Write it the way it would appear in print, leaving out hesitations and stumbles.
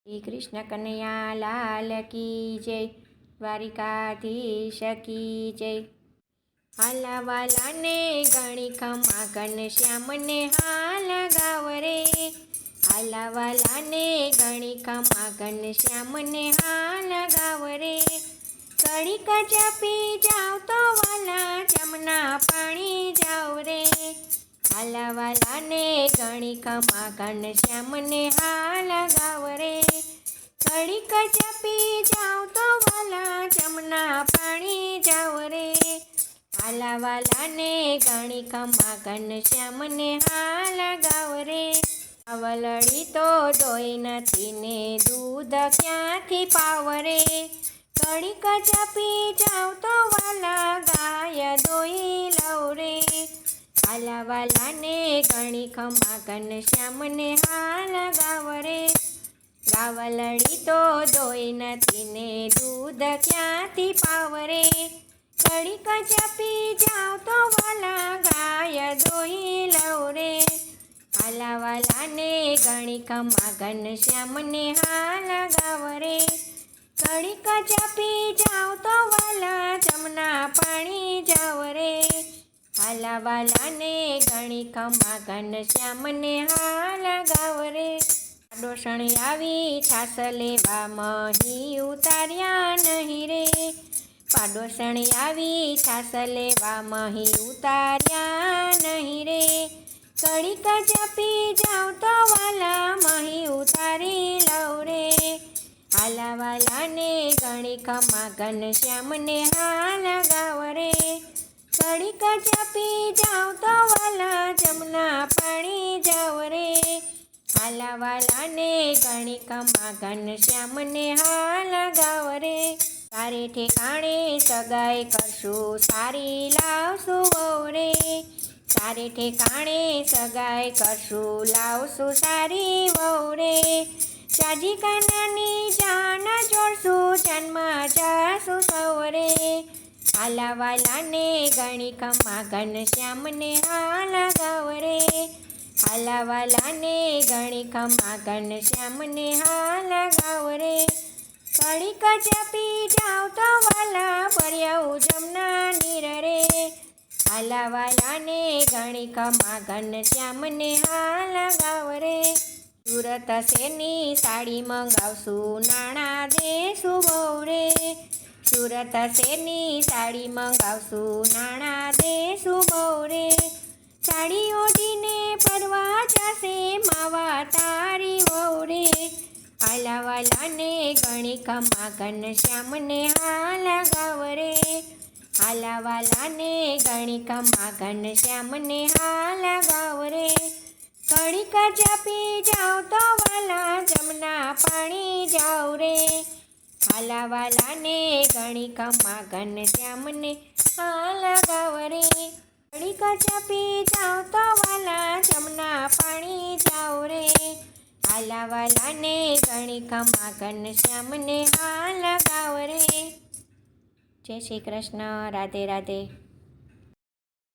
શ્રી કૃષ્ણ કનૈયા લાલ કી જય, દ્વારિકાધીશ કી જય। હાલા વાલાને ગણી ખમા ઘનશ્યામને હાલ ગાવ રે, હાલા વાલાને ગણી ખમા ઘનશ્યામને હાલ ગાવ રે। ઘડીક જપી જાવ તો વાલા જમના પાણી જાવ રે, હાલા વાલાને ગણી ખમા ઘનશ્યામને હાલ ગાવ રે। ઘડીક જપી જાવ તો વાલા જમના પાણી જાવ રે, હાલા વાલાને ગણી ખમા ઘનશ્યામને હાલ ગાવ રે। વલડી તો દોઈ નથી ને દૂધ ક્યાંથી પાવ રે, ઘડીક જપી જાવ તો વાલા ગાય દોઈ લવ રે, હાલા વાલાને ગણી ખમા ઘનશ્યામને હાલ ગાવ રે। ગાવલડી તો દોઈ નથી ને દૂધ ક્યાંથી પાવ રે, ઘડીક જપી જાવ તો વાલા ગાય દોઈ લવ રે, હાલા વાલાને ગણી ખમા ઘનશ્યામને હાલ ગાવ રે। ઘડીક જપી જાવ તો વાલા જમના પાણી જાવ રે, હાલા વાલાને ગણી ખમા ઘનશ્યામને હાલ ગાવ રે। ડોસણી આવી છાસ લેવા મહી ઉતાર્યા નહીં રે, પાડોસણી આવી છાસ લેવા મહી ઉતાર્યા નહીં રે, ઘડીક જપી જાવ તો વાલા મહી ઉતારી લવ રે, હાલા વાલાને ગણી ખમા ઘનશ્યામને હાલ ગાવ રે। ઘડીક જપી જાવ તો વાલા જમના પાણી જાવ રે, હાલા વાલાને ગણી ખમા ઘનશ્યામને હાલ ગાવ રે। તારે ઠેકાણે સગાઈ કરશું સારી લાવશું વહુ રે, તારે ઠેકાણે સગાઈ કરશું લાવશું સારી વહુ રે, જાજી કાનાની જાન જોડશું જન્મ જાશું સૌ રે, હાલા વાલાને ગણી ખમા ઘનશ્યામને હાલ ગાવ રે, હાલા વાલાને ગણી ખમા ઘનશ્યામને હાલ ગાવ રે। ઘડીક જપી જાવ તો વાલા ભર્યા જમના નીર રે, હાલા વાલાને ગણી ખમા ઘનશ્યામને હાલ ગાવ રે। સુરત શેરની સાડી મંગાવશું નાણાં દેશું બહુ રે, સુરત શેરની સાડી મંગાવશું નાણાં દેશું બહુ રે, સાડી ઓઢીને ફરવા જશે માવા તારી વહુ રે, હાલા વાલાને ગણી ખમા ઘનશ્યામને હાલ ગાવ રે, હાલા વાલાને ગણી ખમા ઘનશ્યામને હાલ ગાવ રે। ઘડીક જપી જાવ તો વાલા જમના પાણી જાવ રે, હાલા વાલાને ગણી ખમા ઘનશ્યામને હાલ ગાવ રે, ઘડીક જપી જાવ તો વાલા જમના પાણી જાવ રે, હાલા વાલાને ગણી ખમા ઘનશ્યામને હાલ ગાવ રે। જય શ્રી કૃષ્ણ, રાધે રાધે।